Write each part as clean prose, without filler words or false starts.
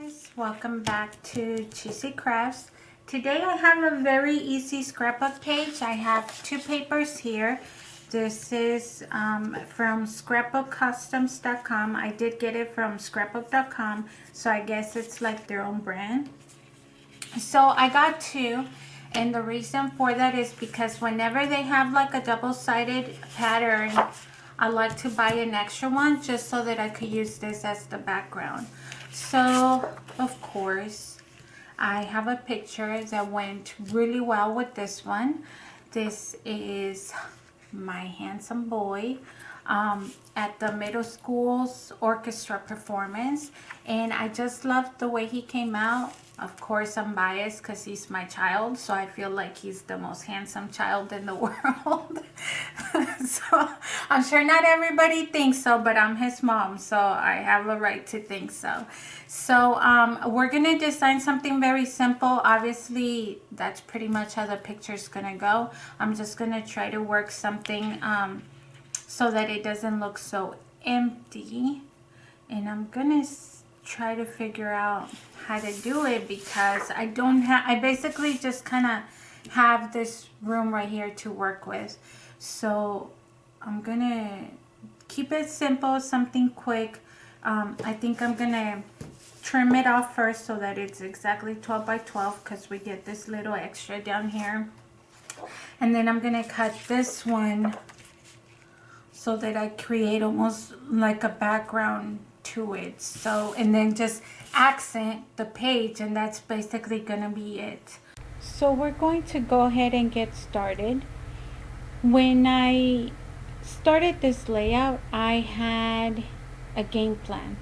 guys, welcome back to Cheesy Crafts. Today I have a very easy scrapbook page. I have two papers here. This is from scrapbookcustoms.com. I did get it from scrapbook.com, so I guess it's like their own brand. So I got two, and the reason for that is because whenever they have like a double-sided pattern, I like to buy an extra one just so that I could use this as the background. So of course I have a picture that went really well with this one. This is my handsome boy at the middle school's orchestra performance, and I just loved the way he came out. Of course I'm biased because he's my child, so I feel like he's the most handsome child in the world. So I'm sure not everybody thinks so, but I'm his mom, so I have a right to think so. So we're gonna design something very simple. Obviously that's pretty much how the picture's gonna go. I'm just gonna try to work something so that it doesn't look so empty, and I'm gonna try to figure out how to do it because I basically just kind of have this room right here to work with. So I'm gonna keep it simple, something quick. I think I'm gonna trim it off first so that it's exactly 12 by 12 because we get this little extra down here, and then I'm gonna cut this one so that I create almost like a background to it. So, and then just accent the page, and that's basically gonna be it. So we're going to go ahead and get started. When I started this layout, I had a game plan,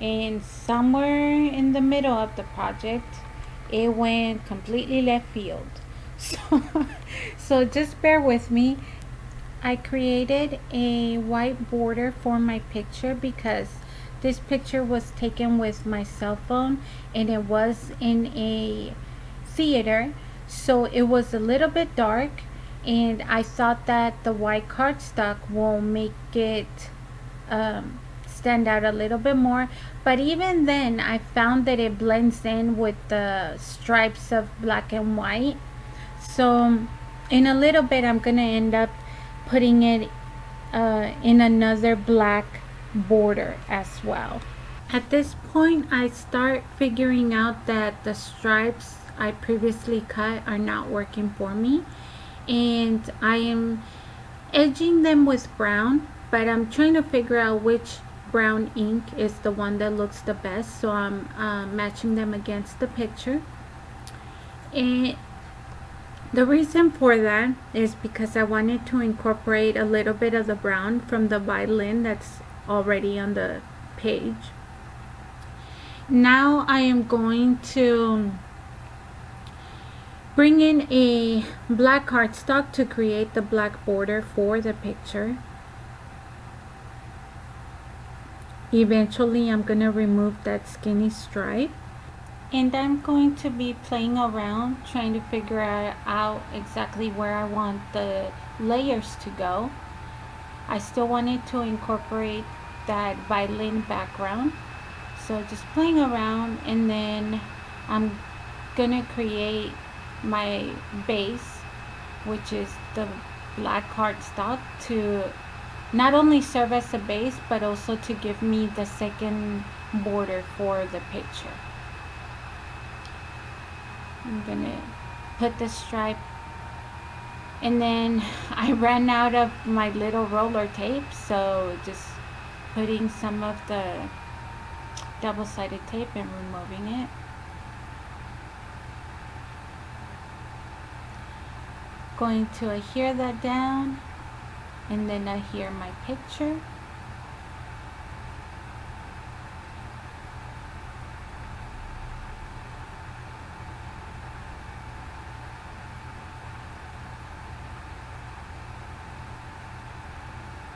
and somewhere in the middle of the project it went completely left field. So just bear with me. I created a white border for my picture because this picture was taken with my cell phone and it was in a theater, so it was a little bit dark, and I thought that the white cardstock will make it stand out a little bit more, but even then I found that it blends in with the stripes of black and white. So in a little bit I'm gonna end up putting it in another black border as well. At this point I start figuring out that the stripes I previously cut are not working for me, and I am edging them with brown, but I'm trying to figure out which brown ink is the one that looks the best, so I'm matching them against the picture. And the reason for that is because I wanted to incorporate a little bit of the brown from the violin that's already on the page. Now I am going to bring in a black cardstock to create the black border for the picture. Eventually I'm going to remove that skinny stripe, and I'm going to be playing around trying to figure out exactly where I want the layers to go. I still wanted to incorporate that violin background, so just playing around, and then I'm gonna create my base, which is the black cardstock, to not only serve as a base but also to give me the second border for the picture. I'm gonna put the stripe, and then I ran out of my little roller tape, so just putting some of the double-sided tape and removing it. Going to adhere that down, and then adhere my picture.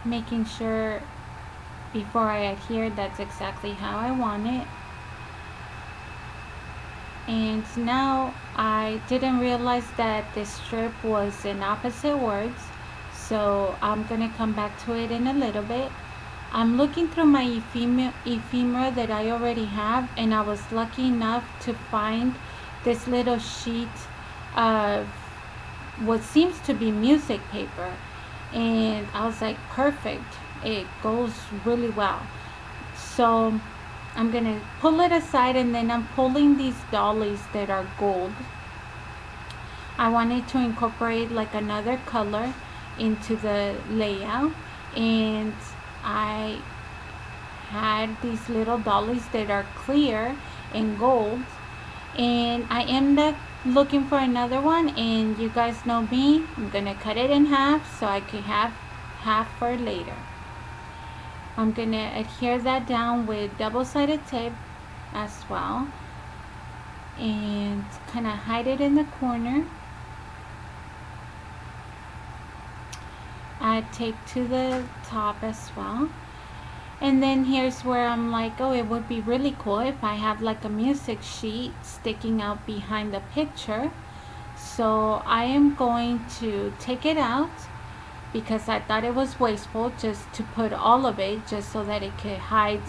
Making sure before I adhere that's exactly how I want it. And now I didn't realize that this strip was in opposite words, so I'm gonna come back to it in a little bit. I'm looking through my ephemera that I already have, and I was lucky enough to find this little sheet of what seems to be music paper, and I was like, perfect, it goes really well. So I'm gonna pull it aside, and then I'm pulling these dollies that are gold. I wanted to incorporate like another color into the layout, and I had these little dollies that are clear and gold, and I ended up looking for another one, and you guys know me, I'm gonna cut it in half so I could have half for later. I'm gonna adhere that down with double-sided tape as well, and kind of hide it in the corner. Add tape to the top as well. And then here's where I'm like, oh, it would be really cool if I have like a music sheet sticking out behind the picture. So I am going to take it out because I thought it was wasteful just to put all of it, just so that it could hide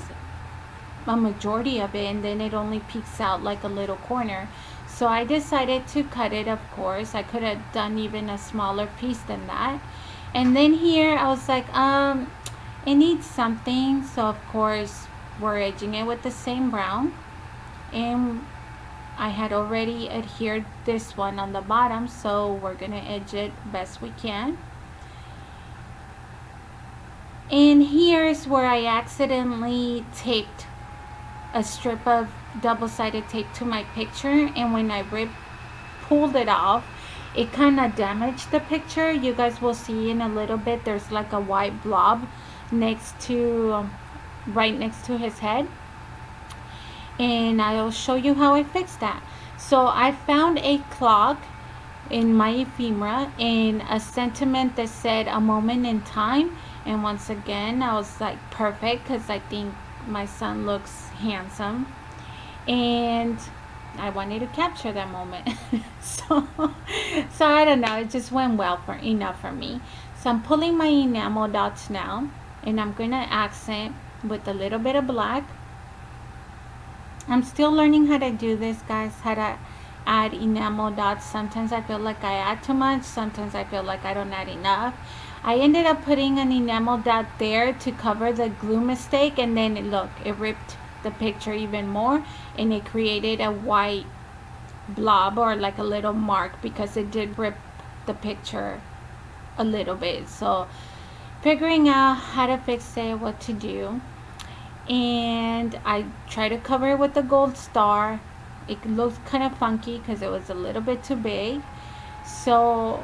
a majority of it, and then it only peeks out like a little corner. So I decided to cut it. Of course, I could have done even a smaller piece than that. And then here I was like, it needs something, so of course we're edging it with the same brown, and I had already adhered this one on the bottom, so we're gonna edge it best we can. And here's where I accidentally taped a strip of double-sided tape to my picture, and when I pulled it off, it kind of damaged the picture. You guys will see in a little bit, there's like a white blob next to right next to his head, and I'll show you how I fixed that. So I found a clock in my ephemera and a sentiment that said a moment in time, and once again I was like, perfect, because I think my son looks handsome and I wanted to capture that moment. so I don't know, it just went well for enough for me. So I'm pulling my enamel dots now, and I'm gonna accent with a little bit of black. I'm still learning how to do this, guys, how to add enamel dots. Sometimes I feel like I add too much, sometimes I feel like I don't add enough. I ended up putting an enamel dot there to cover the glue mistake, and then look, it ripped the picture even more, and it created a white blob, or like a little mark, because it did rip the picture a little bit. So figuring out how to fix it, what to do, and I try to cover it with the gold star. It looks kind of funky because it was a little bit too big. So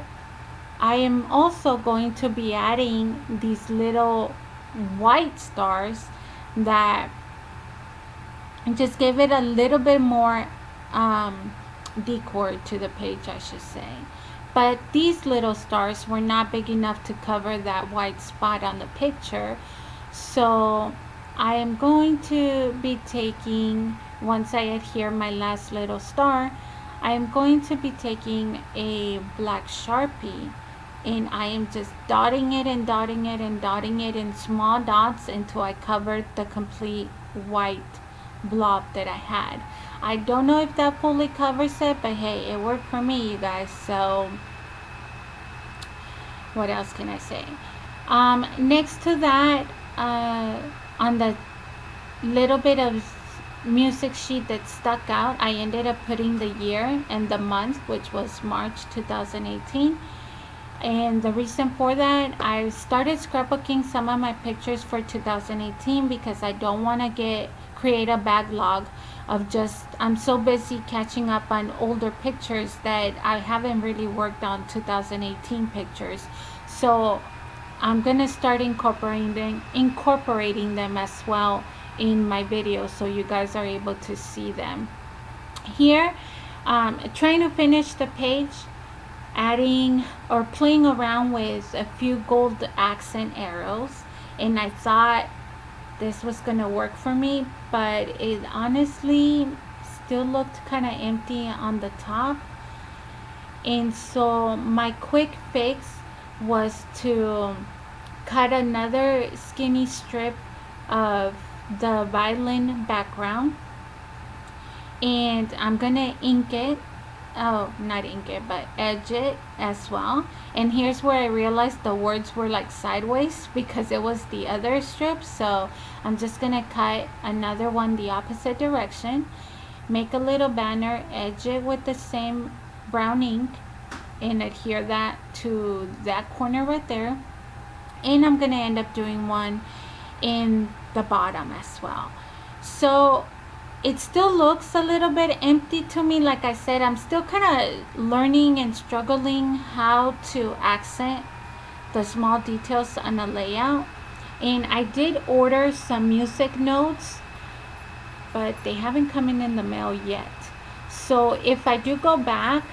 I am also going to be adding these little white stars that just give it a little bit more decor to the page, I should say. But these little stars were not big enough to cover that white spot on the picture. So I am going to be taking, once I adhere my last little star, I am going to be taking a black Sharpie, and I am just dotting it and dotting it and dotting it in small dots until I covered the complete white blob that I had. I don't know if that fully covers it, but hey, it worked for me, you guys. So what else can I say? Next to that, on the little bit of music sheet that stuck out, I ended up putting the year and the month, which was March 2018. And the reason for that, I started scrapbooking some of my pictures for 2018 because I don't want to create a backlog of just, I'm so busy catching up on older pictures that I haven't really worked on 2018 pictures. So I'm gonna start incorporating them as well in my videos, so you guys are able to see them. Here, trying to finish the page, adding or playing around with a few gold accent arrows, and I thought this was gonna work for me, but it honestly still looked kind of empty on the top. And so my quick fix was to cut another skinny strip of the violin background, and I'm gonna ink it. Oh, not ink it, but edge it as well. And here's where I realized the words were like sideways because it was the other strip. So I'm just gonna cut another one the opposite direction, make a little banner, edge it with the same brown ink, and adhere that to that corner right there. And I'm gonna end up doing one in the bottom as well. So it still looks a little bit empty to me. Like I said, I'm still kind of learning and struggling how to accent the small details on a layout. And I did order some music notes, but they haven't come in the mail yet. So if I do go back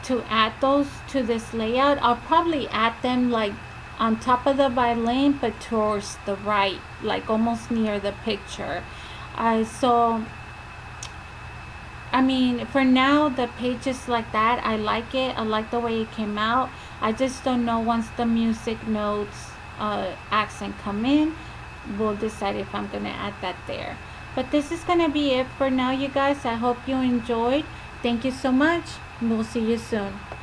to add those to this layout, I'll probably add them like on top of the violin, but towards the right, like almost near the picture. So I mean, for now the page is like that. I like it. I like the way it came out. I just don't know, once the music notes accent come in, we'll decide if I'm gonna add that there. But this is gonna be it for now, you guys. I hope you enjoyed. Thank you so much. We'll see you soon.